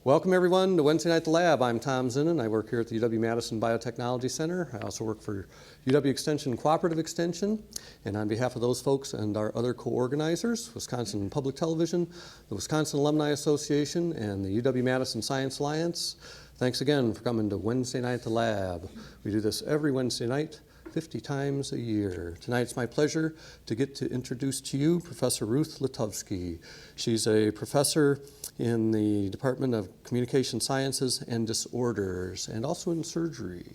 Welcome everyone to Wednesday Night at the Lab. I'm Tom Zinnan. I work here at the UW-Madison Biotechnology Center. I also work for UW Extension Cooperative Extension. And on behalf of those folks and our other co-organizers, Wisconsin Public Television, the Wisconsin Alumni Association, and the UW-Madison Science Alliance, thanks again for coming to Wednesday Night at the Lab. We do this every Wednesday night, 50 times a year. Tonight it's my pleasure to get to introduce to you Professor Ruth Letovsky. She's a professor in the Department of Communication Sciences and Disorders, and also in surgery.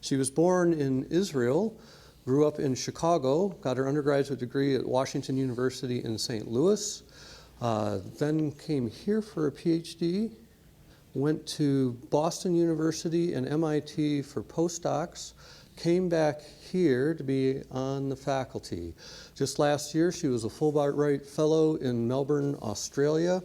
She was born in Israel, grew up in Chicago, got her undergraduate degree at Washington University in St. Louis, then came here for a PhD, went to Boston University and MIT for postdocs, came back here to be on the faculty. Just last year, she was a Fulbright Fellow in Melbourne, Australia.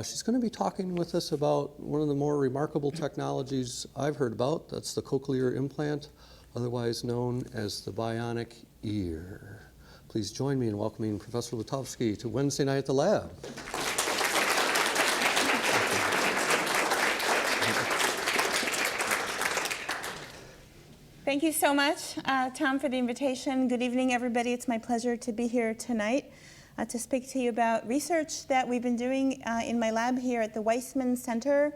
She's going to be talking with us about one of the more remarkable technologies I've heard about. That's the cochlear implant, otherwise known as the bionic ear. Please join me in welcoming Professor Letovsky to Wednesday Night at the Lab. Thank you so much, Tom, for the invitation. Good evening, everybody. It's my pleasure to be here tonight to speak to you about research that we've been doing in my lab here at the Weissman Center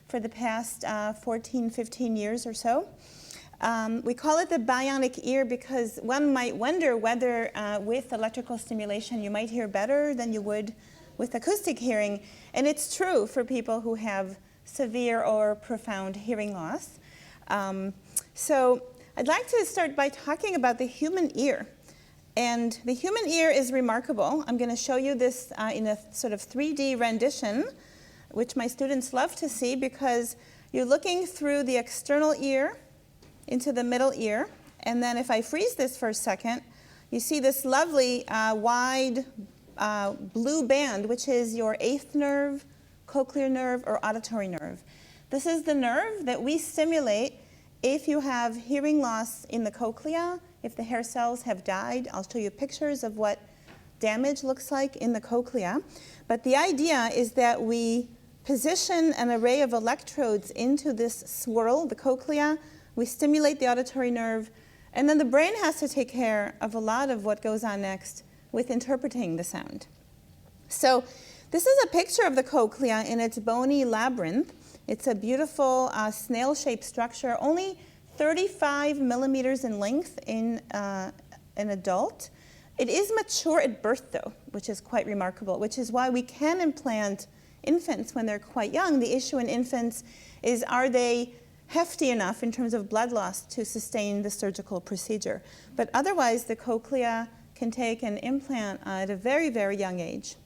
for the past 14, 15 years or so. We call it the bionic ear because one might wonder whether with electrical stimulation you might hear better than you would with acoustic hearing. And it's true for people who have severe or profound hearing loss. So I'd like to start by talking about the human ear. And the human ear is remarkable. I'm going to show you this in a sort of 3D rendition, which my students love to see because you're looking through the external ear into the middle ear. And then if I freeze this for a second, you see this lovely wide blue band, which is your eighth nerve, cochlear nerve, or auditory nerve. This is the nerve that we stimulate if you have hearing loss in the cochlea, if the hair cells have died. I'll show you pictures of what damage looks like in the cochlea. But the idea is that we position an array of electrodes into this swirl, the cochlea, we stimulate the auditory nerve, and then the brain has to take care of a lot of what goes on next with interpreting the sound. So this is a picture of the cochlea in its bony labyrinth. It's a beautiful snail-shaped structure, only 35 millimeters in length in an adult. It is mature at birth, though, which is quite remarkable, which is why we can implant infants when they're quite young. The issue in infants is, are they hefty enough in terms of blood loss to sustain the surgical procedure? But otherwise, the cochlea can take an implant at a very, very young age.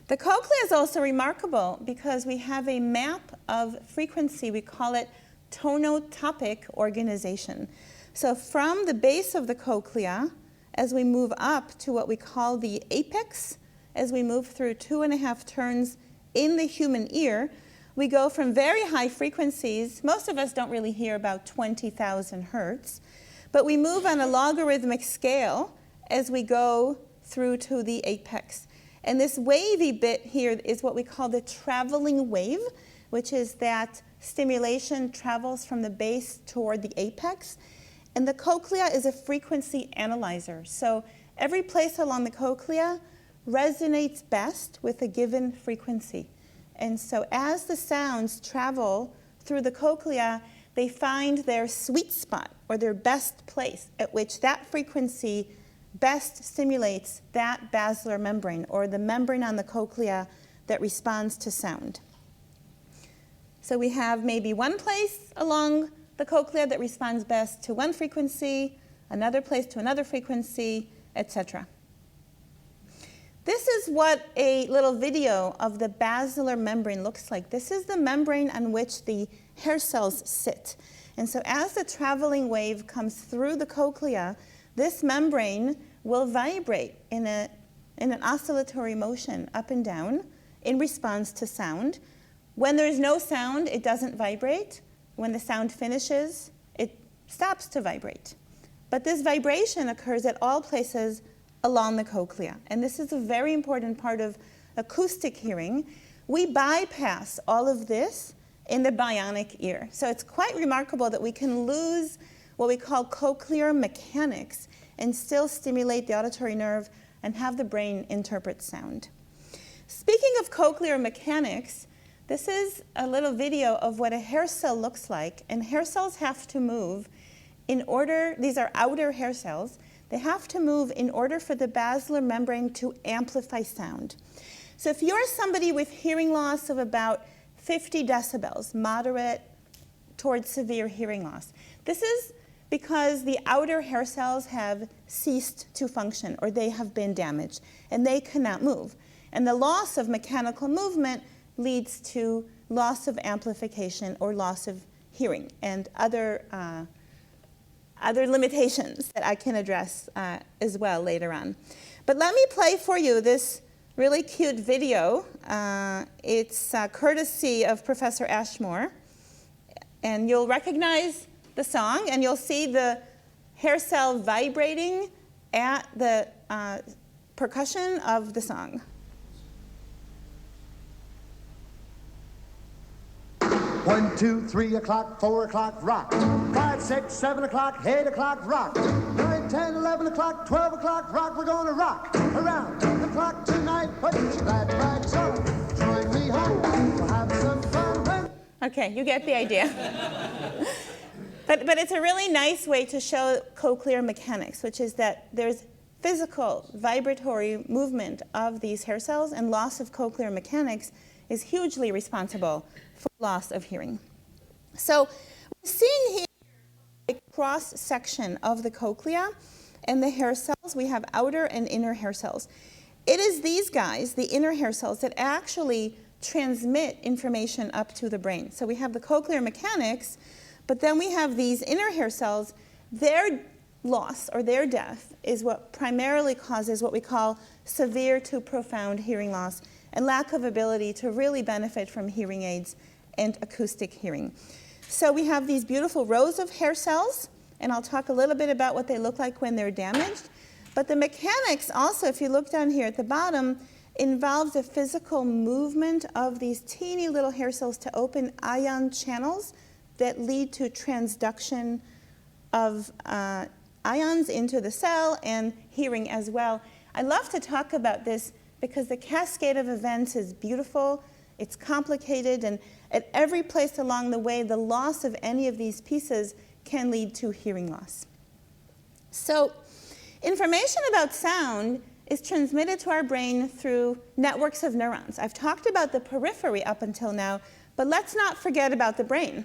The cochlea is also remarkable because we have a map of frequency. We call it tonotopic organization. So from the base of the cochlea, as we move up to what we call the apex, as we move through 2.5 turns in the human ear, we go from very high frequencies. Most of us don't really hear about 20,000 hertz, but we move on a logarithmic scale as we go through to the apex. And this wavy bit here is what we call the traveling wave, which is that stimulation travels from the base toward the apex. And the cochlea is a frequency analyzer. So every place along the cochlea resonates best with a given frequency. And so as the sounds travel through the cochlea, they find their sweet spot or their best place at which that frequency best stimulates that basilar membrane, or the membrane on the cochlea that responds to sound. So we have maybe one place along the cochlea that responds best to one frequency, another place to another frequency, etc. This is what a little video of the basilar membrane looks like. This is the membrane on which the hair cells sit. And so as the traveling wave comes through the cochlea, this membrane will vibrate in an oscillatory motion up and down in response to sound. When there's no sound, it doesn't vibrate. When the sound finishes, it stops to vibrate. But this vibration occurs at all places along the cochlea. And this is a very important part of acoustic hearing. we bypass all of this in the bionic ear. So it's quite remarkable that we can lose what we call cochlear mechanics and still stimulate the auditory nerve and have the brain interpret sound. Speaking of cochlear mechanics, this is a little video of what a hair cell looks like. And hair cells have to move in order, these are outer hair cells, they have to move in order for the basilar membrane to amplify sound. So if you're somebody with hearing loss of about 50 decibels, moderate towards severe hearing loss, this is because the outer hair cells have ceased to function or they have been damaged and they cannot move. And the loss of mechanical movement leads to loss of amplification or loss of hearing and other limitations that I can address as well later on. But let me play for you this really cute video. It's courtesy of Professor Ashmore. And you'll recognize the song, and you'll see the hair cell vibrating at the percussion of the song. 1, 2, 3 o'clock, 4 o'clock, rock. 5, 6, 7 o'clock, 8 o'clock, rock. 9, 10, 11 o'clock, 12 o'clock, rock. We're gonna rock around the clock tonight. Put your glad rags on. Join me home. We'll have some fun. Okay, you get the idea. But it's a really nice way to show cochlear mechanics, which is that there's physical vibratory movement of these hair cells, and loss of cochlear mechanics is hugely responsible for loss of hearing. So we're seeing here a cross-section of the cochlea and the hair cells. We have outer and inner hair cells. It is these guys, the inner hair cells, that actually transmit information up to the brain. So we have the cochlear mechanics, but then we have these inner hair cells. Their loss or their death is what primarily causes what we call severe to profound hearing loss and lack of ability to really benefit from hearing aids and acoustic hearing. So we have these beautiful rows of hair cells, and I'll talk a little bit about what they look like when they're damaged. But the mechanics also, if you look down here at the bottom, involves a physical movement of these teeny little hair cells to open ion channels that lead to transduction of ions into the cell and hearing as well. I love to talk about this because the cascade of events is beautiful, it's complicated, and at every place along the way, the loss of any of these pieces can lead to hearing loss. So information about sound is transmitted to our brain through networks of neurons. I've talked about the periphery up until now, but let's not forget about the brain.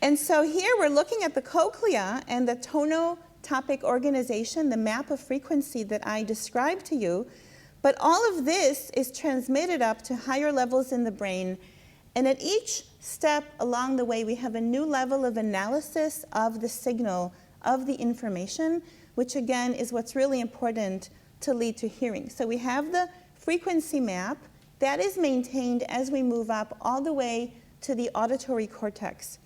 And so here we're looking at the cochlea and the tonotopic organization, the map of frequency that I described to you. But all of this is transmitted up to higher levels in the brain. And at each step along the way, we have a new level of analysis of the signal, of the information, which again is what's really important to lead to hearing. So we have the frequency map that is maintained as we move up all the way to the auditory cortex.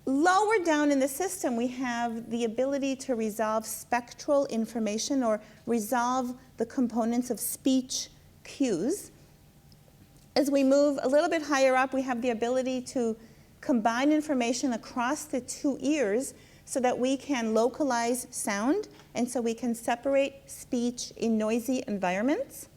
Lower down in the system, we have the ability to resolve spectral information or resolve the components of speech cues. As we move a little bit higher up, we have the ability to combine information across the two ears so that we can localize sound and so we can separate speech in noisy environments.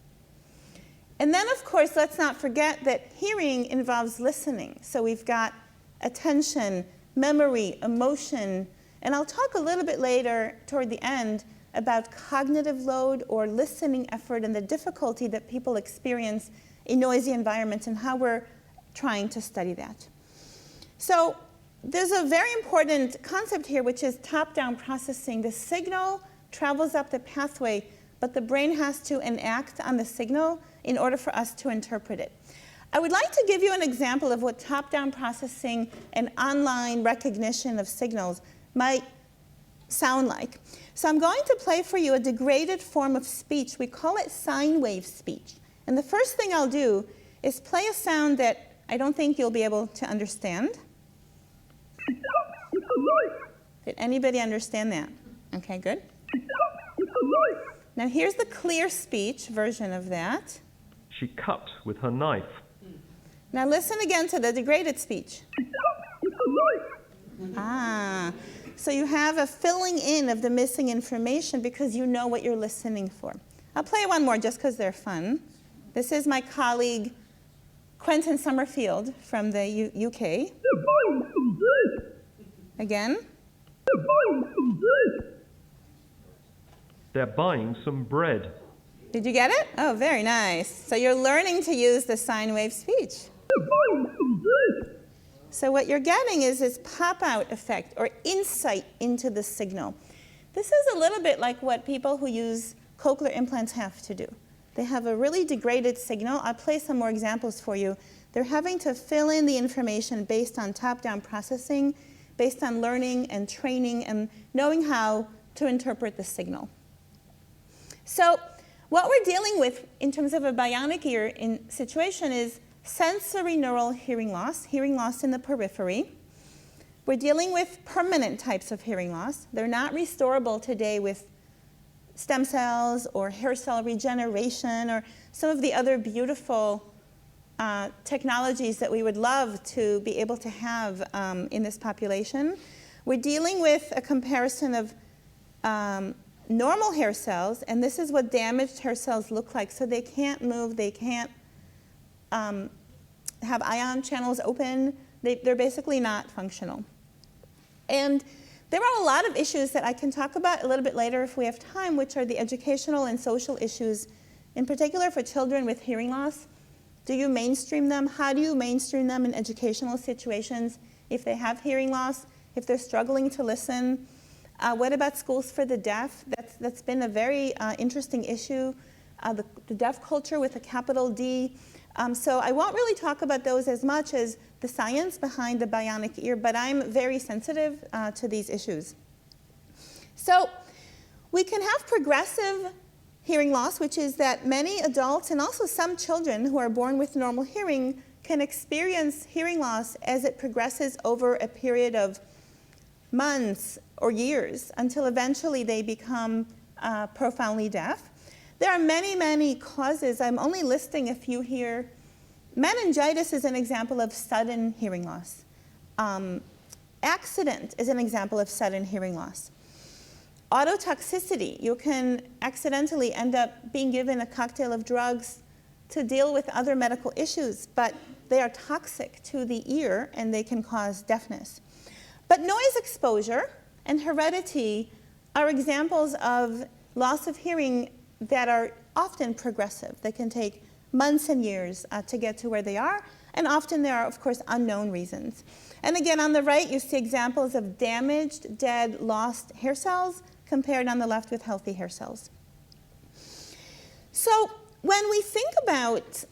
And then, of course, let's not forget that hearing involves listening. So we've got attention, memory, emotion, and I'll talk a little bit later toward the end about cognitive load or listening effort and the difficulty that people experience in noisy environments and how we're trying to study that. So there's a very important concept here, which is top-down processing. The signal travels up the pathway, but the brain has to enact on the signal in order for us to interpret it. I would like to give you an example of what top-down processing and online recognition of signals might sound like. So I'm going to play for you a degraded form of speech. We call it sine wave speech. And the first thing I'll do is play a sound that I don't think you'll be able to understand. Did anybody understand that? Okay, good. Now here's the clear speech version of that. She cut with her knife. Now listen again to the degraded speech. So you have a filling in of the missing information because you know what you're listening for. I'll play one more just because they're fun. This is my colleague Quentin Summerfield from the UK. Again. They're buying some bread. Did you get it? Oh, very nice. So you're learning to use the sine wave speech. So what you're getting is this pop-out effect or insight into the signal. This is a little bit like what people who use cochlear implants have to do. They have a really degraded signal. I'll play some more examples for you. They're having to fill in the information based on top-down processing, based on learning and training and knowing how to interpret the signal. So what we're dealing with in terms of a bionic ear situation is sensory neural hearing loss in the periphery. We're dealing with permanent types of hearing loss. They're not restorable today with stem cells or hair cell regeneration or some of the other beautiful technologies that we would love to be able to have in this population. We're dealing with a comparison of normal hair cells, and this is what damaged hair cells look like. So they can't move, they can't have ion channels open. They're basically not functional. And there are a lot of issues that I can talk about a little bit later if we have time, which are the educational and social issues, in particular for children with hearing loss. Do you mainstream them? How do you mainstream them in educational situations if they have hearing loss, if they're struggling to listen? What about schools for the deaf? That's been a very interesting issue, the deaf culture with a capital D. So I won't really talk about those as much as the science behind the bionic ear, but I'm very sensitive to these issues. So we can have progressive hearing loss, which is that many adults and also some children who are born with normal hearing can experience hearing loss as it progresses over a period of months or years until eventually they become profoundly deaf. There are many, many causes. I'm only listing a few here. Meningitis is an example of sudden hearing loss. Accident is an example of sudden hearing loss. Ototoxicity, you can accidentally end up being given a cocktail of drugs to deal with other medical issues, but they are toxic to the ear and they can cause deafness. But noise exposure and heredity are examples of loss of hearing that are often progressive. They can take months and years to get to where they are, and often there are, of course, unknown reasons. And again, on the right, you see examples of damaged, dead, lost hair cells compared on the left with healthy hair cells. So when we think about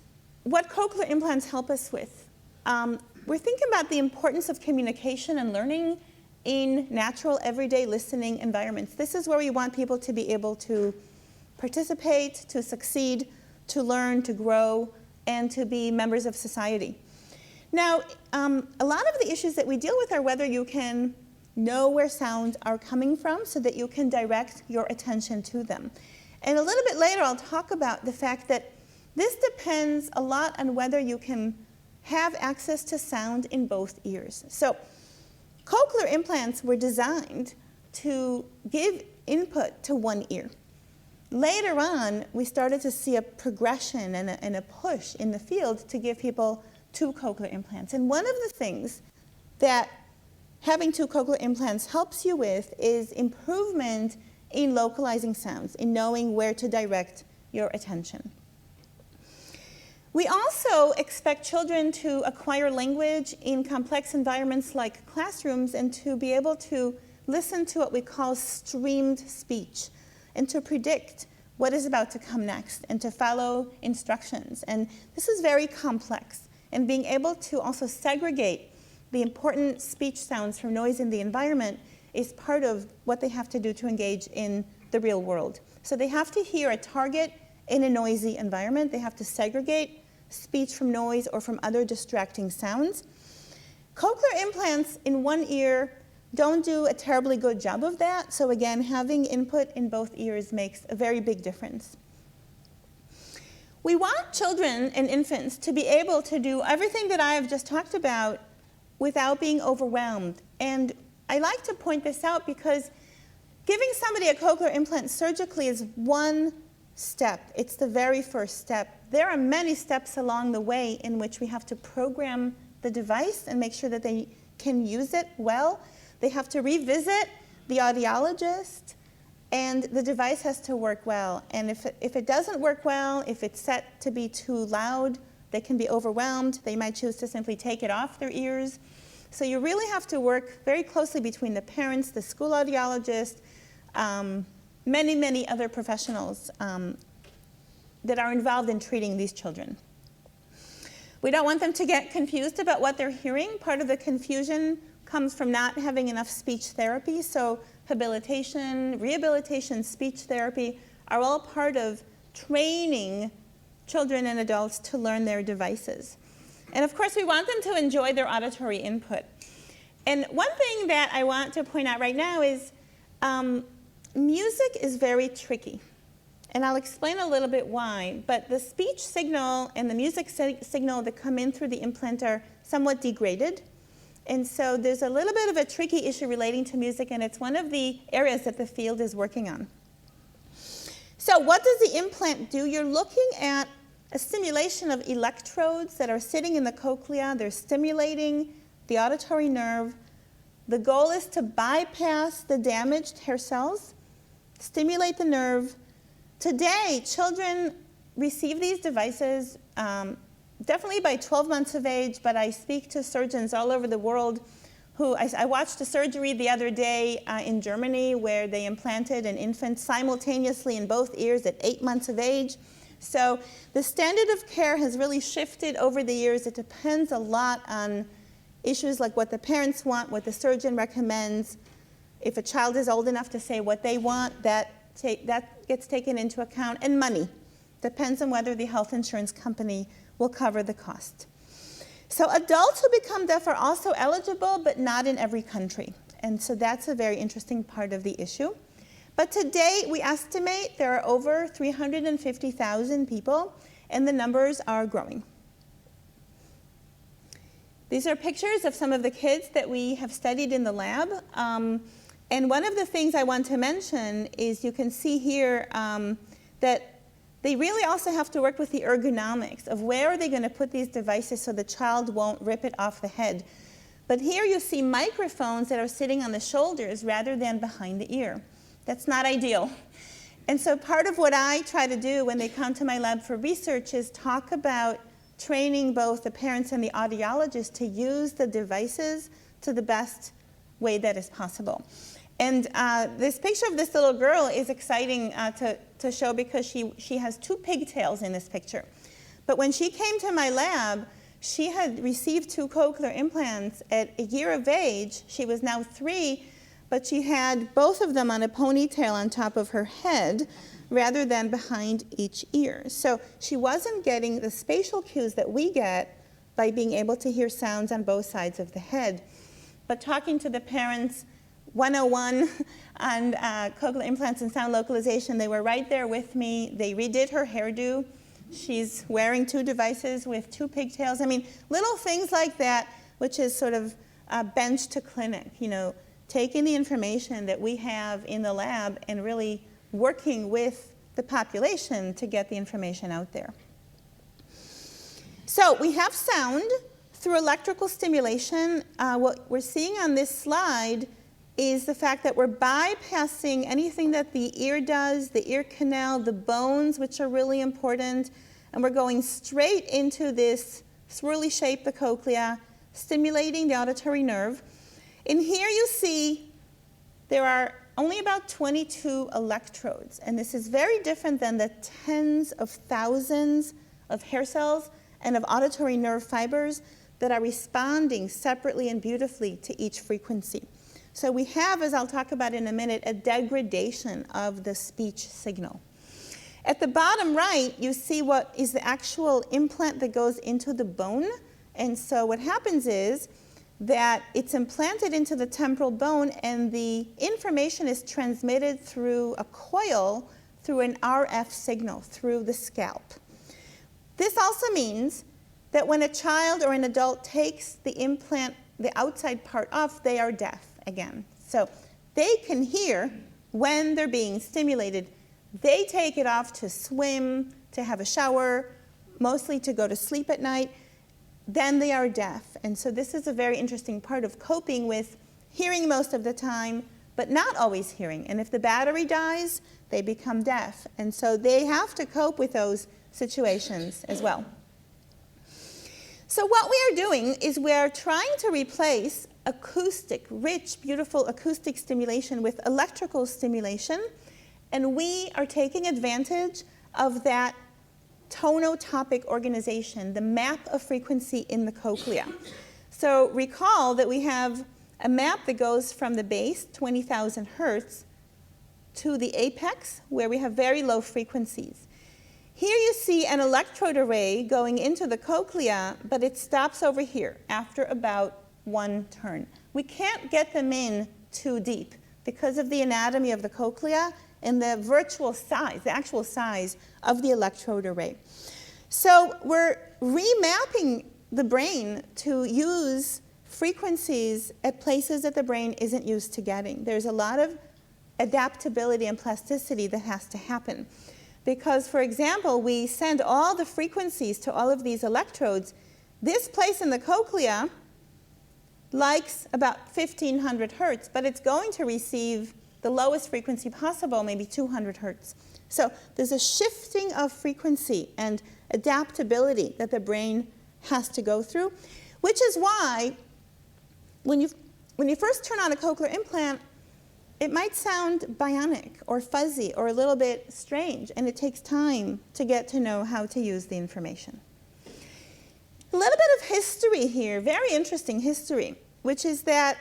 what cochlear implants help us with, we're thinking about the importance of communication and learning in natural, everyday listening environments. This is where we want people to be able to participate, to succeed, to learn, to grow, and to be members of society. Now, a lot of the issues that we deal with are whether you can know where sounds are coming from so that you can direct your attention to them. And a little bit later, I'll talk about the fact that this depends a lot on whether you can have access to sound in both ears. So cochlear implants were designed to give input to one ear. Later on, we started to see a progression and a push in the field to give people 2 cochlear implants. And one of the things that having 2 cochlear implants helps you with is improvement in localizing sounds, in knowing where to direct your attention. We also expect children to acquire language in complex environments like classrooms and to be able to listen to what we call streamed speech and to predict what is about to come next and to follow instructions. And this is very complex. And being able to also segregate the important speech sounds from noise in the environment is part of what they have to do to engage in the real world. So they have to hear a target in a noisy environment. They have to segregate speech from noise or from other distracting sounds. Cochlear implants in one ear don't do a terribly good job of that. So again, having input in both ears makes a very big difference. We want children and infants to be able to do everything that I have just talked about without being overwhelmed. And I like to point this out because giving somebody a cochlear implant surgically is one step. It's the very first step. There are many steps along the way in which we have to program the device and make sure that they can use it well. They have to revisit the audiologist, and the device has to work well. And if it doesn't work well, if it's set to be too loud, they can be overwhelmed. They might choose to simply take it off their ears. So you really have to work very closely between the parents, the school audiologist, many, many other professionals that are involved in treating these children. We don't want them to get confused about what they're hearing. Part of the confusion comes from not having enough speech therapy. So habilitation, rehabilitation, speech therapy are all part of training children and adults to learn their devices. And of course, we want them to enjoy their auditory input. And one thing that I want to point out right now is music is very tricky. And I'll explain a little bit why. But the speech signal and the music signal that come in through the implant are somewhat degraded. And so there's a little bit of a tricky issue relating to music, and it's one of the areas that the field is working on. So what does the implant do? You're looking at a stimulation of electrodes that are sitting in the cochlea. They're stimulating the auditory nerve. The goal is to bypass the damaged hair cells, stimulate the nerve. Today, children receive these devices definitely by 12 months of age, but I speak to surgeons all over the world who, I watched a surgery the other day in Germany where they implanted an infant simultaneously in both ears at 8 months of age. So the standard of care has really shifted over the years. It depends a lot on issues like what the parents want, what the surgeon recommends. If a child is old enough to say what they want, that gets taken into account. And money. Depends on whether the health insurance company will cover the cost. So adults who become deaf are also eligible, but not in every country. And so that's a very interesting part of the issue. But today, we estimate there are over 350,000 people, and the numbers are growing. These are pictures of some of the kids that we have studied in the lab. And one of the things I want to mention is you can see here that they really also have to work with the ergonomics of where are they going to put these devices so the child won't rip it off the head. But here you see microphones that are sitting on the shoulders rather than behind the ear. That's not ideal. And so part of what I try to do when they come to my lab for research is talk about training both the parents and the audiologists to use the devices to the best way that is possible. And this picture of this little girl is exciting to show because she has 2 pigtails in this picture. But when she came to my lab, she had received 2 cochlear implants at a year of age. She was now 3, but she had both of them on a ponytail on top of her head rather than behind each ear. So she wasn't getting the spatial cues that we get by being able to hear sounds on both sides of the head. But talking to the parents, 101 on cochlear implants and sound localization, they were right there with me. They redid her hairdo. She's wearing 2 devices with 2 pigtails. I mean, little things like that, which is sort of bench to clinic, you know, taking the information that we have in the lab and really working with the population to get the information out there. So we have sound through electrical stimulation. What we're seeing on this slide is the fact that we're bypassing anything that the ear does, the ear canal, the bones, which are really important, and we're going straight into this swirly shape, the cochlea, stimulating the auditory nerve. And here you see there are only about 22 electrodes, and this is very different than the tens of thousands of hair cells and of auditory nerve fibers that are responding separately and beautifully to each frequency. So we have, as I'll talk about in a minute, a degradation of the speech signal. At the bottom right, you see what is the actual implant that goes into the bone. And so what happens is that it's implanted into the temporal bone, and the information is transmitted through a coil through an RF signal through the scalp. This also means that when a child or an adult takes the implant, the outside part off, they are deaf again. So they can hear when they're being stimulated. They take it off to swim, to have a shower, mostly to go to sleep at night. Then they are deaf. And so this is a very interesting part of coping with hearing most of the time, but not always hearing. And if the battery dies, they become deaf. And so they have to cope with those situations as well. So what we are doing is we are trying to replace acoustic, rich, beautiful acoustic stimulation with electrical stimulation, and we are taking advantage of that tonotopic organization, the map of frequency in the cochlea. So recall that we have a map that goes from the base, 20,000 hertz, to the apex, where we have very low frequencies. Here you see an electrode array going into the cochlea, but it stops over here after about one turn. We can't get them in too deep because of the anatomy of the cochlea and the virtual size, the actual size of the electrode array. So we're remapping the brain to use frequencies at places that the brain isn't used to getting. There's a lot of adaptability and plasticity that has to happen. Because, for example, we send all the frequencies to all of these electrodes. This place in the cochlea likes about 1,500 hertz, but it's going to receive the lowest frequency possible, maybe 200 hertz. So there's a shifting of frequency and adaptability that the brain has to go through, which is why when you first turn on a cochlear implant, it might sound bionic or fuzzy or a little bit strange, and it takes time to get to know how to use the information. A little bit of history here, very interesting history, which is that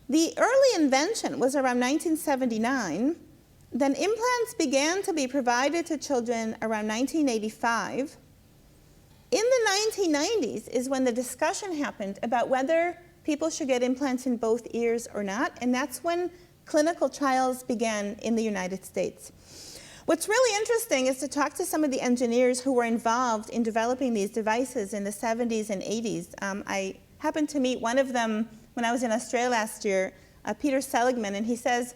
the early invention was around 1979. Then implants began to be provided to children around 1985. In the 1990s is when the discussion happened about whether people should get implants in both ears or not, and that's when clinical trials began in the United States. What's really interesting is to talk to some of the engineers who were involved in developing these devices in the 70s and 80s. I happened to meet one of them when I was in Australia last year, Peter Seligman, and he says,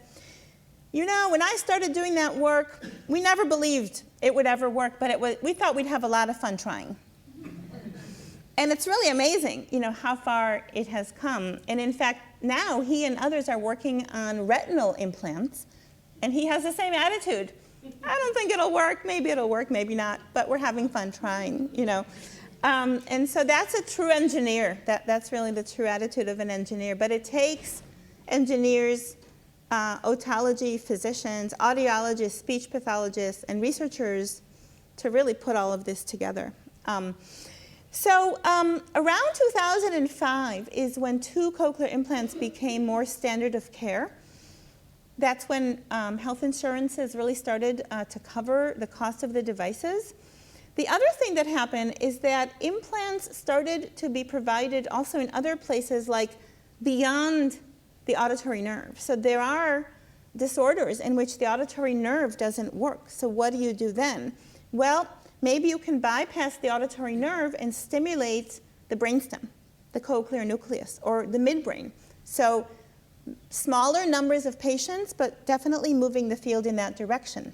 you know, when I started doing that work, we never believed it would ever work, but we thought we'd have a lot of fun trying. And it's really amazing, you know, how far it has come. And in fact, now he and others are working on retinal implants, and he has the same attitude. I don't think it'll work, maybe not, but we're having fun trying, you know. And so that's a true engineer. That's really the true attitude of an engineer. But it takes engineers, otology physicians, audiologists, speech pathologists, and researchers to really put all of this together. So around 2005 is when 2 cochlear implants became more standard of care. That's when health insurances really started to cover the cost of the devices. The other thing that happened is that implants started to be provided also in other places, like beyond the auditory nerve. So there are disorders in which the auditory nerve doesn't work. So what do you do then? Well, maybe you can bypass the auditory nerve and stimulate the brainstem, the cochlear nucleus, or the midbrain. So smaller numbers of patients, but definitely moving the field in that direction.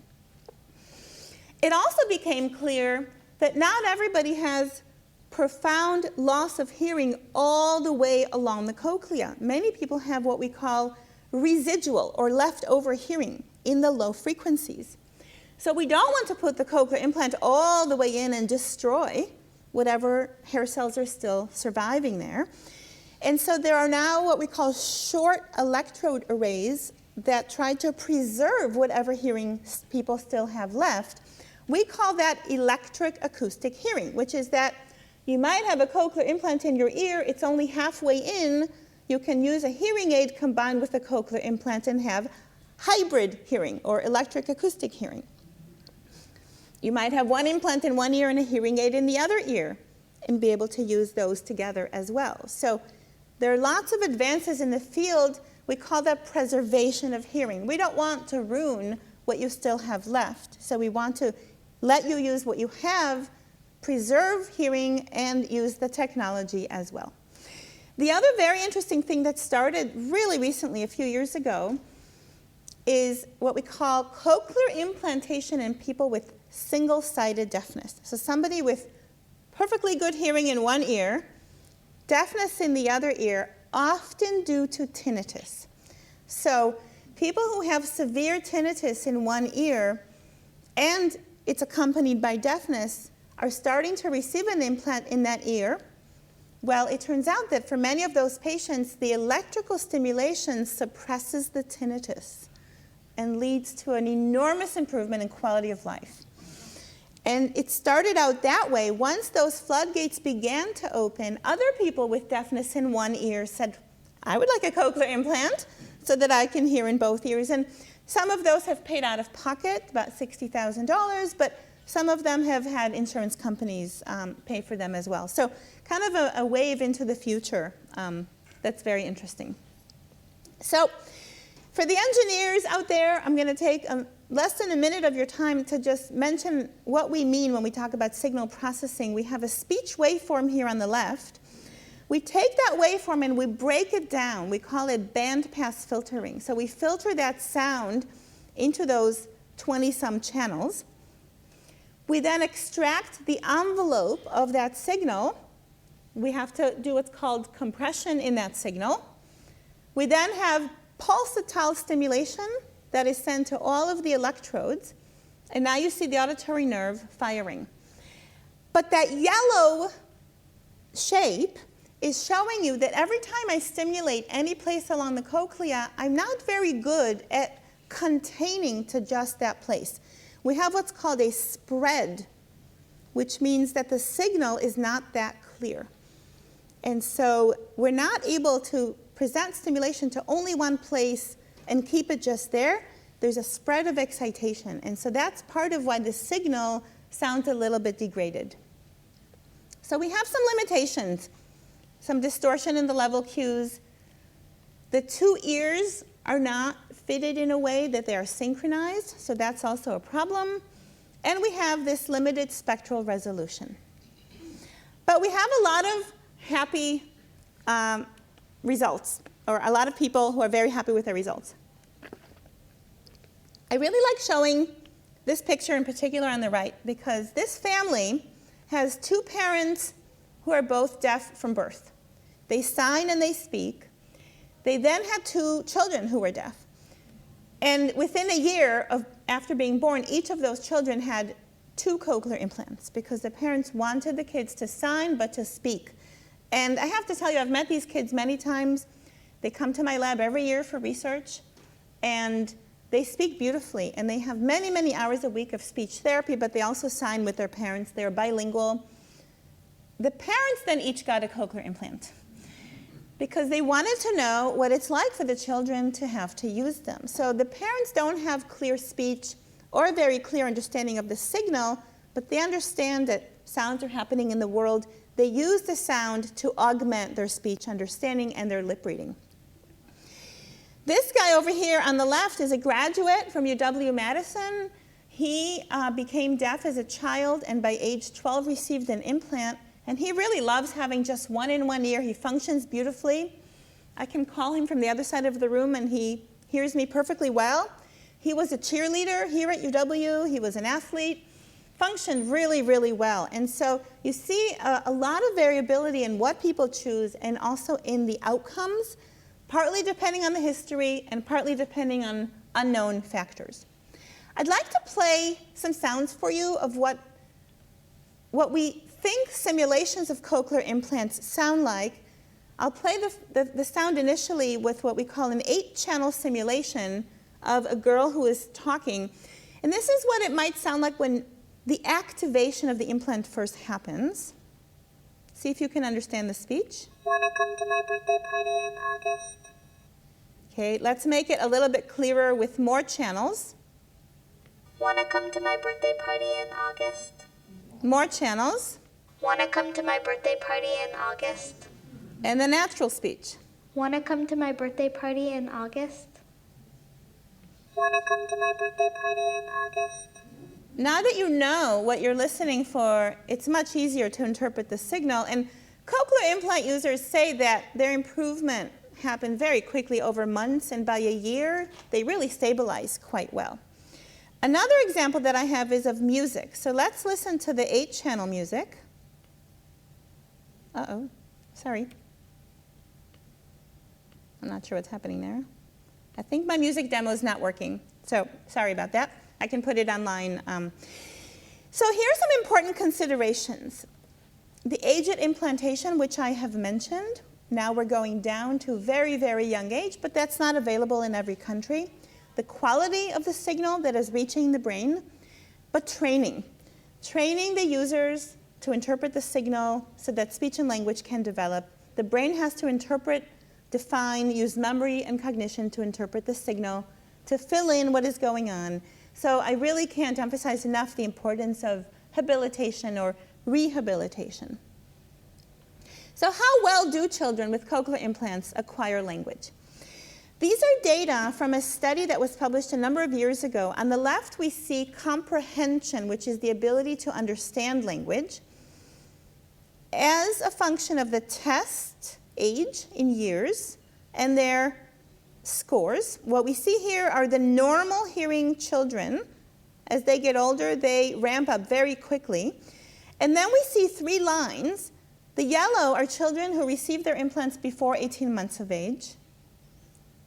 It also became clear that not everybody has profound loss of hearing all the way along the cochlea. Many people have what we call residual or leftover hearing in the low frequencies. So we don't want to put the cochlear implant all the way in and destroy whatever hair cells are still surviving there. And so there are now what we call short electrode arrays that try to preserve whatever hearing people still have left. We call that electric acoustic hearing, which is that you might have a cochlear implant in your ear, it's only halfway in, you can use a hearing aid combined with a cochlear implant and have hybrid hearing or electric acoustic hearing. You might have one implant in one ear and a hearing aid in the other ear and be able to use those together as well. So there are lots of advances in the field. We call that preservation of hearing. We don't want to ruin what you still have left. So we want to let you use what you have, preserve hearing and use the technology as well. The other very interesting thing that started really recently, a few years ago, is what we call cochlear implantation in people with single-sided deafness. So somebody with perfectly good hearing in one ear, deafness in the other ear, often due to tinnitus. So people who have severe tinnitus in one ear and it's accompanied by deafness are starting to receive an implant in that ear. Well, it turns out that for many of those patients, the electrical stimulation suppresses the tinnitus and leads to an enormous improvement in quality of life. And it started out that way. Once those floodgates began to open, other people with deafness in one ear said, I would like a cochlear implant so that I can hear in both ears. And some of those have paid out of pocket, about $60,000, but some of them have had insurance companies pay for them as well. So kind of a wave into the future that's very interesting. So for the engineers out there, I'm going to take less than a minute of your time to just mention what we mean when we talk about signal processing. We have a speech waveform here on the left. We take that waveform and we break it down. We call it bandpass filtering. So we filter that sound into those 20-some channels. We then extract the envelope of that signal. We have to do what's called compression in that signal. We then have pulsatile stimulation that is sent to all of the electrodes. And now you see the auditory nerve firing. But that yellow shape is showing you that every time I stimulate any place along the cochlea, I'm not very good at containing to just that place. We have what's called a spread, which means that the signal is not that clear. And so we're not able to present stimulation to only one place and keep it just there. There's a spread of excitation. And so that's part of why the signal sounds a little bit degraded. So we have some limitations, some distortion in the level cues. The two ears are not fitted in a way that they are synchronized, so that's also a problem. And we have this limited spectral resolution. But we have a lot of happy results, or a lot of people who are very happy with their results. I really like showing this picture in particular on the right because this family has two parents who are both deaf from birth. They sign and they speak. They then had two children who were deaf. And within a year after being born, each of those children had 2 cochlear implants because the parents wanted the kids to sign but to speak. And I have to tell you, I've met these kids many times. They come to my lab every year for research, and they speak beautifully. And they have many, many hours a week of speech therapy, but they also sign with their parents. They're bilingual. The parents then each got a cochlear implant because they wanted to know what it's like for the children to have to use them. So the parents don't have clear speech or a very clear understanding of the signal, but they understand that sounds are happening in the world. They use the sound to augment their speech understanding and their lip reading. This guy over here on the left is a graduate from UW-Madison. He became deaf as a child and by age 12 received an implant. And he really loves having just one in one ear. He functions beautifully. I can call him from the other side of the room and he hears me perfectly well. He was a cheerleader here at UW. He was an athlete. Functioned really, really well. And so you see a lot of variability in what people choose and also in the outcomes, partly depending on the history and partly depending on unknown factors. I'd like to play some sounds for you of what we think simulations of cochlear implants sound like. I'll play the sound initially with what we call an 8-channel simulation of a girl who is talking. And this is what it might sound like when the activation of the implant first happens. See if you can understand the speech. Wanna come to my birthday party in August? Okay, let's make it a little bit clearer with more channels. Wanna come to my birthday party in August? More channels. Wanna come to my birthday party in August? And the natural speech. Wanna come to my birthday party in August? Wanna come to my birthday party in August? now that you know what you're listening for, it's much easier to interpret the signal. And cochlear implant users say that their improvement happened very quickly over months, and by a year, they really stabilize quite well. Another example that I have is of music. So let's listen to the 8-channel music. Uh-oh, sorry. I'm not sure what's happening there. I think my music demo is not working, so sorry about that. I can put it online. So here's some important considerations. The age at implantation, which I have mentioned. Now we're going down to very, very young age, but that's not available in every country. The quality of the signal that is reaching the brain, but training. Training the users to interpret the signal so that speech and language can develop. The brain has to interpret, define, use memory and cognition to interpret the signal, to fill in what is going on. So I really can't emphasize enough the importance of habilitation or rehabilitation. So how well do children with cochlear implants acquire language? These are data from a study that was published a number of years ago. On the left, we see comprehension, which is the ability to understand language, as a function of the test age in years and their scores. What we see here are the normal hearing children. As they get older, they ramp up very quickly. And then we see 3 lines. The yellow are children who received their implants before 18 months of age.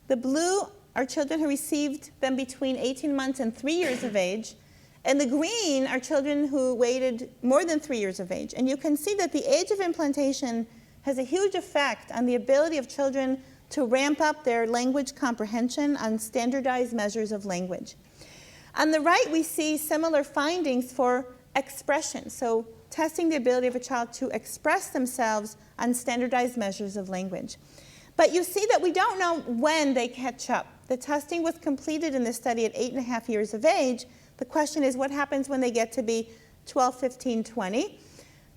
The blue are children who received them between 18 months and 3 years of age. And the green are children who waited more than 3 years of age. And you can see that the age of implantation has a huge effect on the ability of children to ramp up their language comprehension on standardized measures of language. On the right, we see similar findings for expression. So testing the ability of a child to express themselves on standardized measures of language. But you see that we don't know when they catch up. The testing was completed in this study at 8.5 years of age. The question is, what happens when they get to be 12, 15, 20?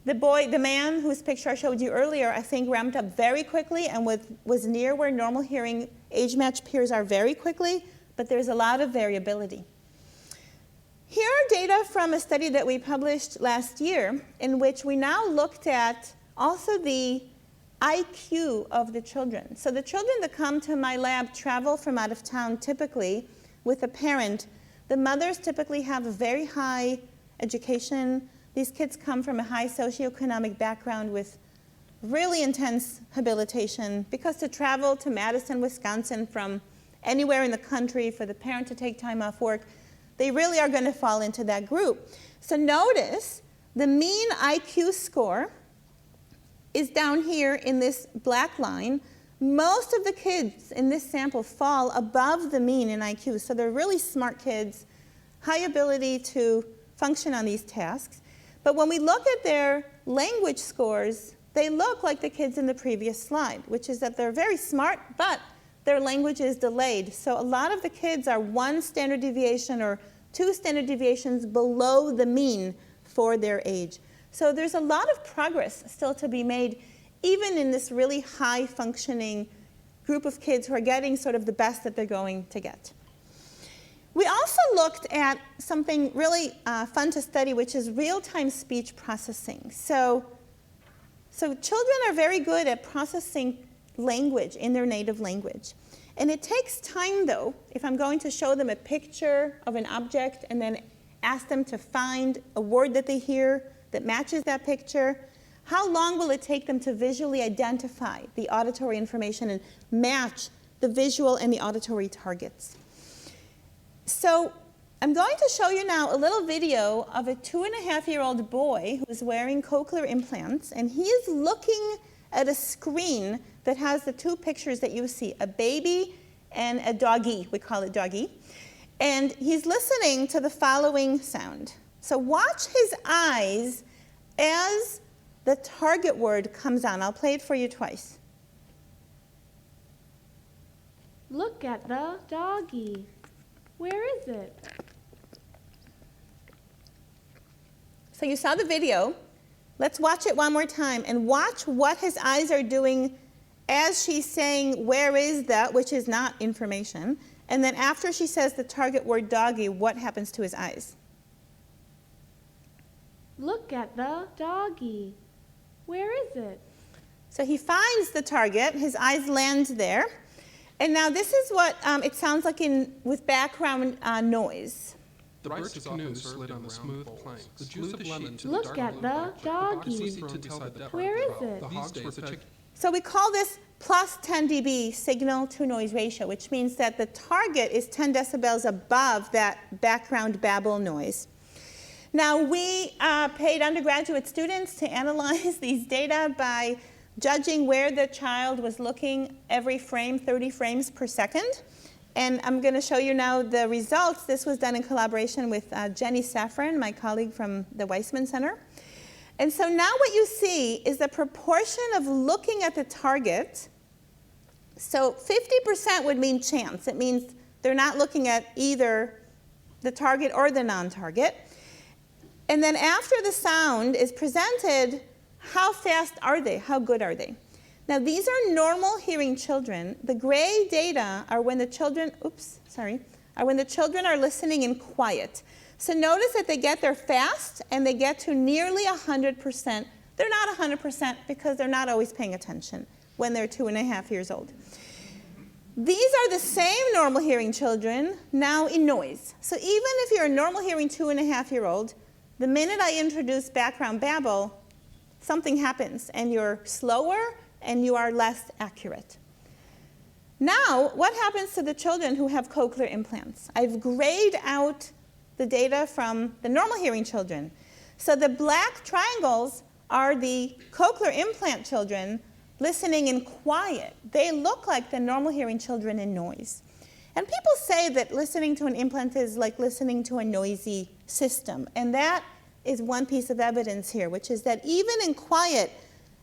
The man whose picture I showed you earlier, I think ramped up very quickly and was near where normal hearing age-matched peers are very quickly, but there's a lot of variability. Here are data from a study that we published last year in which we now looked at also the IQ of the children. So the children that come to my lab travel from out of town typically with a parent. The mothers typically have a very high education. These kids come from a high socioeconomic background with really intense habilitation, because to travel to Madison, Wisconsin from anywhere in the country for the parent to take time off work, they really are going to fall into that group. So notice the mean IQ score is down here in this black line. Most of the kids in this sample fall above the mean in IQ, so they're really smart kids, high ability to function on these tasks. But when we look at their language scores, they look like the kids in the previous slide, which is that they're very smart, but their language is delayed. So a lot of the kids are 1 standard deviation or 2 standard deviations below the mean for their age. So there's a lot of progress still to be made, even in this really high functioning group of kids who are getting sort of the best that they're going to get. We also looked at something really fun to study, which is real-time speech processing. So children are very good at processing language in their native language. And it takes time, though, if I'm going to show them a picture of an object and then ask them to find a word that they hear that matches that picture, how long will it take them to visually identify the auditory information and match the visual and the auditory targets? So I'm going to show you now a little video of a 2.5-year-old boy who's wearing cochlear implants, and he is looking at a screen that has the 2 pictures that you see, a baby and a doggy. We call it doggy. And he's listening to the following sound. So watch his eyes as the target word comes on. I'll play it for you twice. Look at the doggy. Where is it? So you saw the video. Let's watch it one more time and watch what his eyes are doing as she's saying, where is that, which is not information. And then after she says the target word doggy, what happens to his eyes? Look at the doggy. Where is it? So he finds the target, his eyes land there. And now this is what it sounds like with background noise. The bird's canoe slid on the smooth planks. The juice of lemon to the Look dark at blue the background. doggy. To tell the depth. Where is it? The hogs were particularly. So we call this plus 10 dB signal to noise ratio, which means that the target is 10 decibels above that background babble noise. Now we paid undergraduate students to analyze these data by judging where the child was looking every frame, 30 frames per second. And I'm going to show you now the results. This was done in collaboration with Jenny Safran, my colleague from the Weissman Center. And so now what you see is the proportion of looking at the target. So 50% would mean chance. It means they're not looking at either the target or the non-target. And then after the sound is presented, how fast are they? How good are they? Now these are normal hearing children. The gray data are when the children, are listening in quiet. So notice that they get there fast and they get to nearly 100%. They're not 100% because they're not always paying attention when they're 2.5 years old. These are the same normal hearing children now in noise. So even if you're a normal hearing 2.5-year-old, the minute I introduce background babble, something happens and you're slower and you are less accurate. Now, what happens to the children who have cochlear implants? I've grayed out the data from the normal hearing children. So the black triangles are the cochlear implant children listening in quiet. They look like the normal hearing children in noise. And people say that listening to an implant is like listening to a noisy system. And that is one piece of evidence here, which is that even in quiet,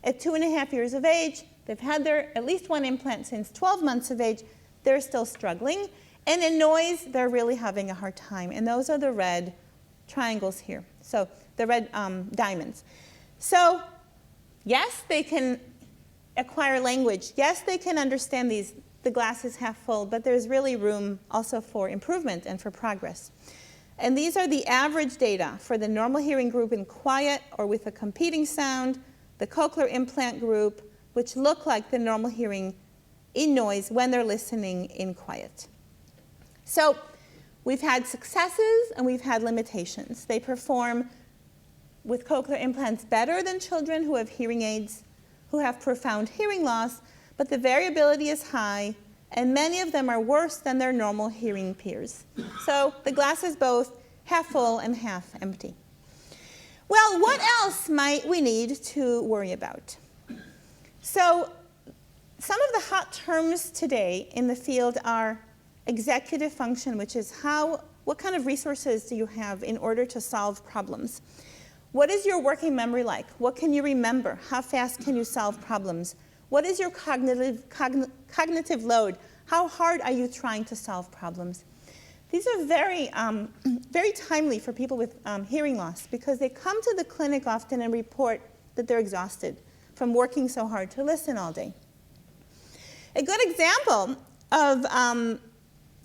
at 2.5 years of age, they've had their at least one implant since 12 months of age, they're still struggling. And in noise, they're really having a hard time. And those are the red triangles here. So the red diamonds. So yes, they can acquire language. Yes, they can understand the glass is half full, but there's really room also for improvement and for progress. And these are the average data for the normal hearing group in quiet or with a competing sound, the cochlear implant group, which look like the normal hearing in noise when they're listening in quiet. So we've had successes and we've had limitations. They perform with cochlear implants better than children who have hearing aids, who have profound hearing loss, but the variability is high, and many of them are worse than their normal hearing peers. So the glass is both half full and half empty. Well, what else might we need to worry about? So some of the hot terms today in the field are executive function, which is what kind of resources do you have in order to solve problems? What is your working memory like? What can you remember? How fast can you solve problems? What is your cognitive load? How hard are you trying to solve problems? These are very, very timely for people with hearing loss because they come to the clinic often and report that they're exhausted from working so hard to listen all day. A good example of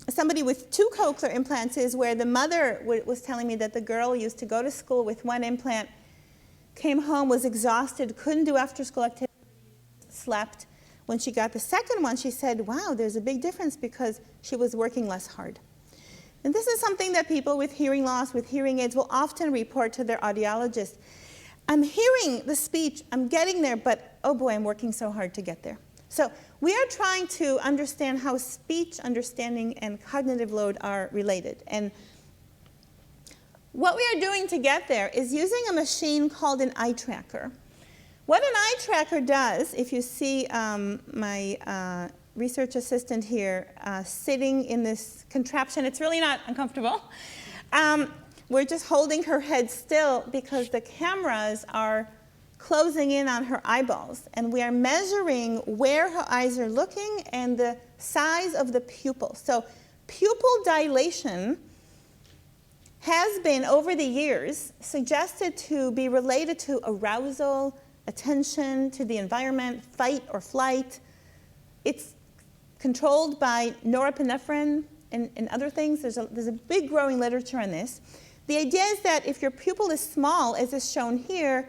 somebody with 2 cochlear implants is where the mother was telling me that the girl used to go to school with 1 implant, came home, was exhausted, couldn't do after-school activities, slept. When she got the second one, she said, wow, there's a big difference because she was working less hard. And this is something that people with hearing loss, with hearing aids, will often report to their audiologist. I'm hearing the speech, I'm getting there, but oh boy, I'm working so hard to get there. So we are trying to understand how speech understanding and cognitive load are related. And what we are doing to get there is using a machine called an eye tracker. What an eye tracker does, if you see my research assistant here sitting in this contraption, it's really not uncomfortable. We're just holding her head still because the cameras are closing in on her eyeballs, and we are measuring where her eyes are looking and the size of the pupil. So pupil dilation has been, over the years, suggested to be related to arousal, attention to the environment, fight or flight. It's controlled by norepinephrine and other things. There's a big growing literature on this. The idea is that if your pupil is small, as is shown here,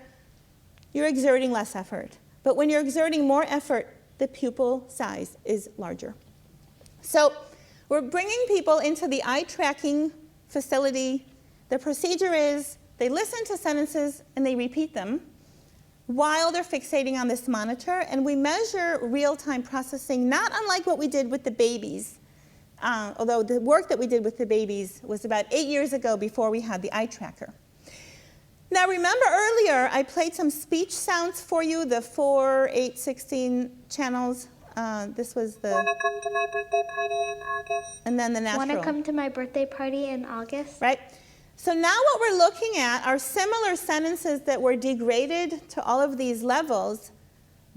you're exerting less effort. But when you're exerting more effort, the pupil size is larger. So we're bringing people into the eye tracking facility. The procedure is they listen to sentences and they repeat them while they're fixating on this monitor, and we measure real-time processing, not unlike what we did with the babies, although the work that we did with the babies was about 8 years ago before we had the eye tracker. Now remember earlier I played some speech sounds for you, the 4, 8, 16 channels. This was the... Wanna come to my birthday party in August? And then the natural. Want to come to my birthday party in August? Right? So now what we're looking at are similar sentences that were degraded to all of these levels,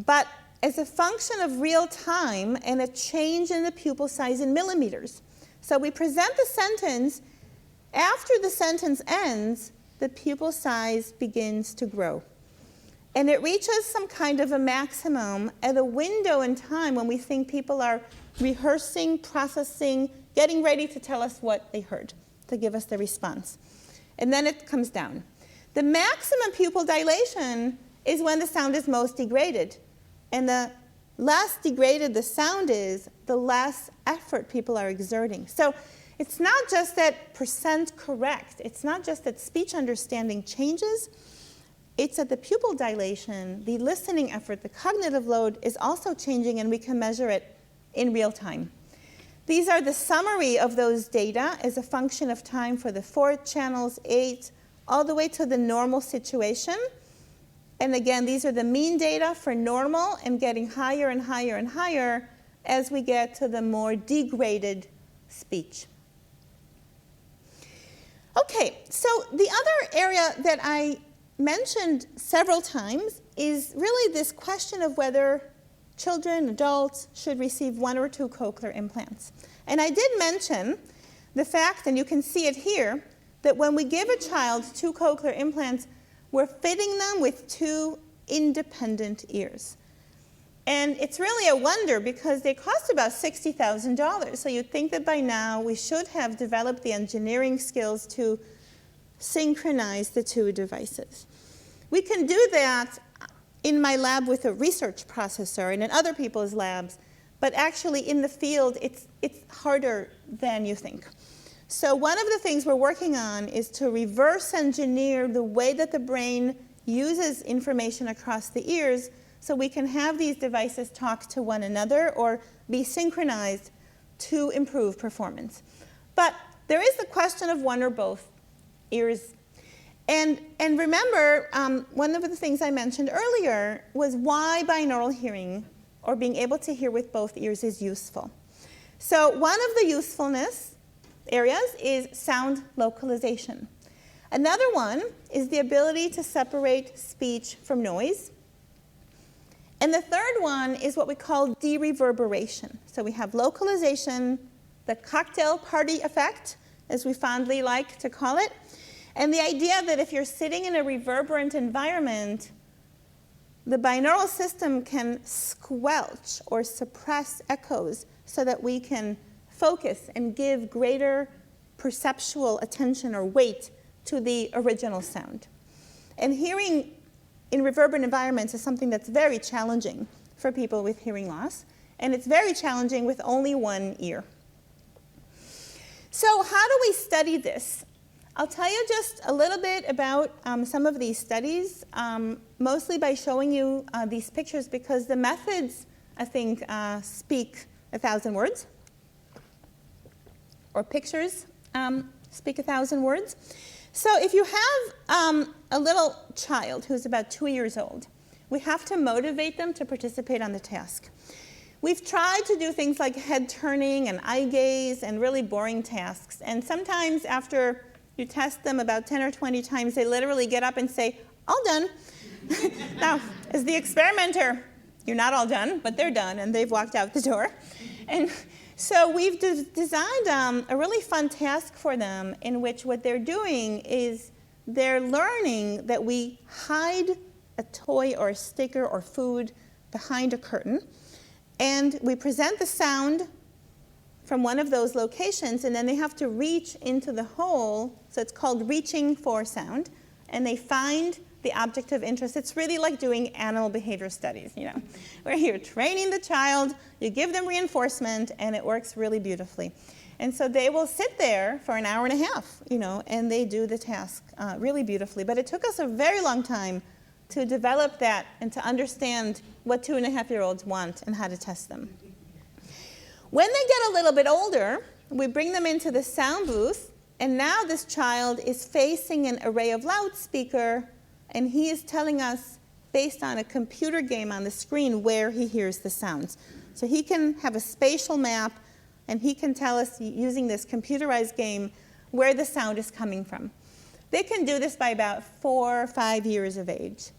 but as a function of real time and a change in the pupil size in millimeters. So we present the sentence. After the sentence ends, the pupil size begins to grow. And it reaches some kind of a maximum at a window in time when we think people are rehearsing, processing, getting ready to tell us what they heard, to give us the response. And then it comes down. The maximum pupil dilation is when the sound is most degraded. And the less degraded the sound is, the less effort people are exerting. So it's not just that percent correct. It's not just that speech understanding changes. It's that the pupil dilation, the listening effort, the cognitive load is also changing, and we can measure it in real time. These are the summary of those data as a function of time for the 4 channels, 8, all the way to the normal situation. And again, these are the mean data for normal and getting higher and higher and higher as we get to the more degraded speech. Okay, so the other area that I mentioned several times is really this question of whether children, adults, should receive 1 or 2 cochlear implants. And I did mention the fact, and you can see it here, that when we give a child 2 cochlear implants, we're fitting them with 2 independent ears. And it's really a wonder because they cost about $60,000. So you'd think that by now we should have developed the engineering skills to synchronize the 2 devices. We can do that in my lab with a research processor and in other people's labs, but actually in the field it's harder than you think. So one of the things we're working on is to reverse engineer the way that the brain uses information across the ears so we can have these devices talk to one another or be synchronized to improve performance. But there is the question of 1 or both ears. And remember, one of the things I mentioned earlier was why binaural hearing, or being able to hear with both ears, is useful. So one of the usefulness areas is sound localization. Another one is the ability to separate speech from noise. And the third one is what we call de-reverberation. So we have localization, the cocktail party effect, as we fondly like to call it, and the idea that if you're sitting in a reverberant environment, the binaural system can squelch or suppress echoes so that we can focus and give greater perceptual attention or weight to the original sound. And hearing in reverberant environments is something that's very challenging for people with hearing loss, and it's very challenging with only 1 ear. So how do we study this? I'll tell you just a little bit about some of these studies, mostly by showing you these pictures because the methods, I think, speak 1,000 words, or pictures speak 1,000 words. So if you have a little child who's about 2 years old, we have to motivate them to participate on the task. We've tried to do things like head turning and eye gaze and really boring tasks. And sometimes after you test them about 10 or 20 times, they literally get up and say, all done. Now, as the experimenter, you're not all done, but they're done, and they've walked out the door. And so we've designed a really fun task for them in which what they're doing is they're learning that we hide a toy or a sticker or food behind a curtain, and we present the sound from one of those locations, and then they have to reach into the hole, so it's called reaching for sound, and they find the object of interest. It's really like doing animal behavior studies, you know, where you're training the child, you give them reinforcement, and it works really beautifully. And so they will sit there for an hour and a half, you know, and they do the task really beautifully. But it took us a very long time to develop that and to understand what 2.5-year-olds want and how to test them. When they get a little bit older, we bring them into the sound booth, and now this child is facing an array of loudspeakers, and he is telling us, based on a computer game on the screen, where he hears the sounds. So he can have a spatial map, and he can tell us, using this computerized game, where the sound is coming from. They can do this by about 4 or 5 years of age.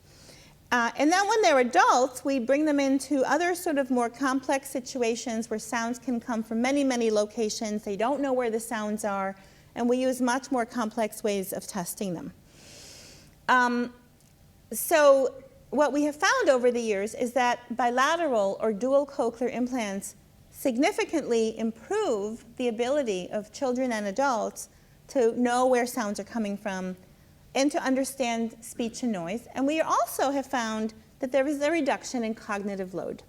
And then when they're adults, we bring them into other sort of more complex situations where sounds can come from many, many locations. They don't know where the sounds are, and we use much more complex ways of testing them. So what we have found over the years is that bilateral or dual cochlear implants significantly improve the ability of children and adults to know where sounds are coming from and to understand speech and noise. And we also have found that there is a reduction in cognitive load.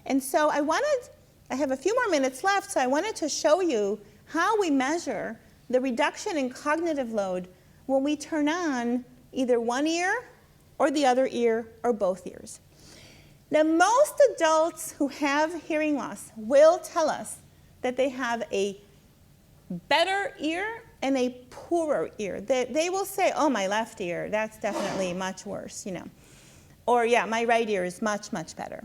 And so I have a few more minutes left, so I wanted to show you how we measure the reduction in cognitive load when we turn on either one ear or the other ear or both ears. Now, most adults who have hearing loss will tell us that they have a better ear and a poorer ear. They will say, oh, my left ear, that's definitely much worse, you know. Or, yeah, my right ear is much, much better.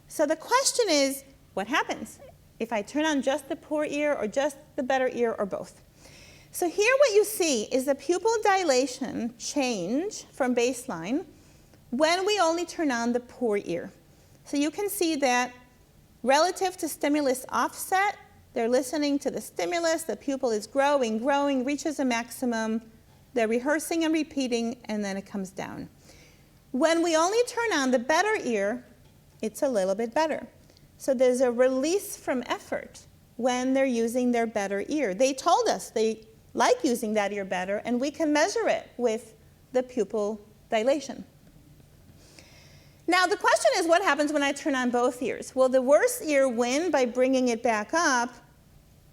So the question is, what happens if I turn on just the poor ear or just the better ear or both? So here what you see is the pupil dilation change from baseline when we only turn on the poor ear. So you can see that relative to stimulus offset, they're listening to the stimulus, the pupil is growing, reaches a maximum, they're rehearsing and repeating, and then it comes down. When we only turn on the better ear, it's a little bit better. So there's a release from effort when they're using their better ear. They told us they like using that ear better, and we can measure it with the pupil dilation. Now, the question is, what happens when I turn on both ears? Will the worse ear win by bringing it back up,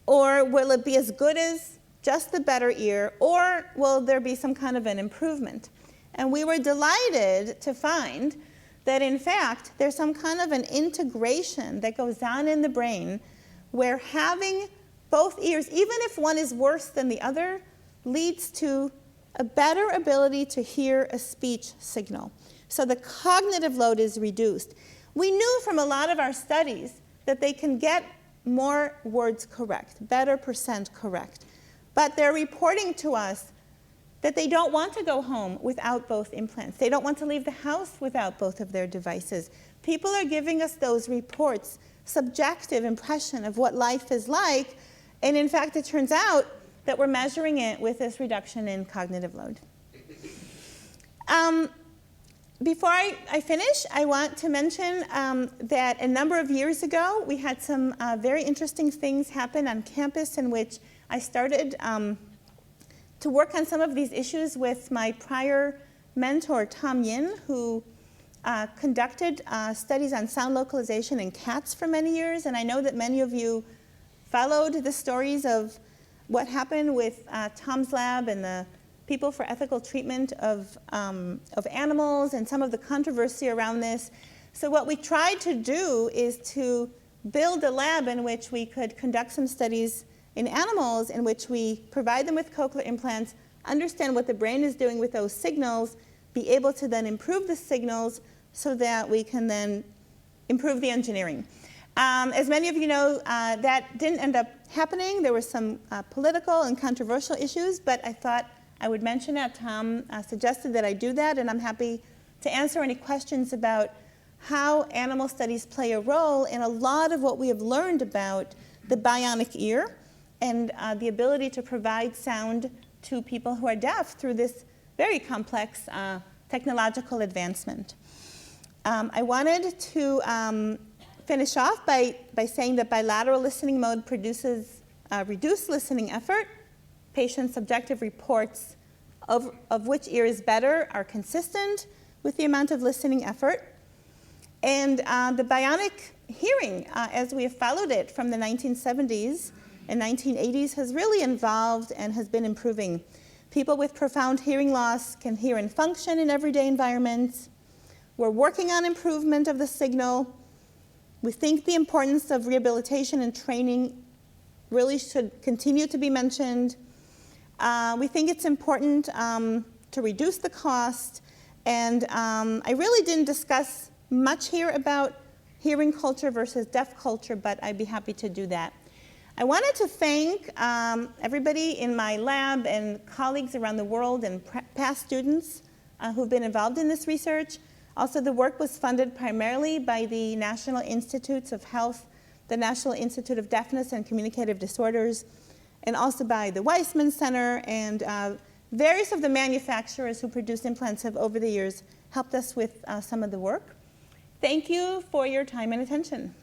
or will it be as good as just the better ear, or will there be some kind of an improvement? And we were delighted to find that, in fact, there's some kind of an integration that goes on in the brain where having both ears, even if one is worse than the other, leads to a better ability to hear a speech signal. So the cognitive load is reduced. We knew from a lot of our studies that they can get more words correct, better percent correct. But they're reporting to us that they don't want to go home without both implants. They don't want to leave the house without both of their devices. People are giving us those reports, subjective impression of what life is like, and in fact, it turns out that we're measuring it with this reduction in cognitive load. Before I finish, I want to mention that a number of years ago, we had some very interesting things happen on campus in which I started to work on some of these issues with my prior mentor, Tom Yin, who conducted studies on sound localization in cats for many years. And I know that many of you followed the stories of what happened with Tom's lab and the People for Ethical Treatment of Animals and some of the controversy around this. So what we tried to do is to build a lab in which we could conduct some studies in animals in which we provide them with cochlear implants, understand what the brain is doing with those signals, be able to then improve the signals so that we can then improve the engineering. As many of you know, that didn't end up happening. There were some political and controversial issues, but I thought I would mention that. Tom suggested that I do that, and I'm happy to answer any questions about how animal studies play a role in a lot of what we have learned about the bionic ear and the ability to provide sound to people who are deaf through this very complex technological advancement. I wanted to finish off by saying that bilateral listening mode produces reduced listening effort. Patient subjective reports of which ear is better are consistent with the amount of listening effort. And the bionic hearing, as we have followed it from the 1970s and 1980s, has really evolved and has been improving. People with profound hearing loss can hear and function in everyday environments. We're working on improvement of the signal. We think the importance of rehabilitation and training really should continue to be mentioned. We think it's important to reduce the cost. And I really didn't discuss much here about hearing culture versus deaf culture, but I'd be happy to do that. I wanted to thank everybody in my lab and colleagues around the world and past students who've been involved in this research. Also, the work was funded primarily by the National Institutes of Health, the National Institute of Deafness and Communicative Disorders, and also by the Weissman Center, and various of the manufacturers who produce implants have over the years helped us with some of the work. Thank you for your time and attention.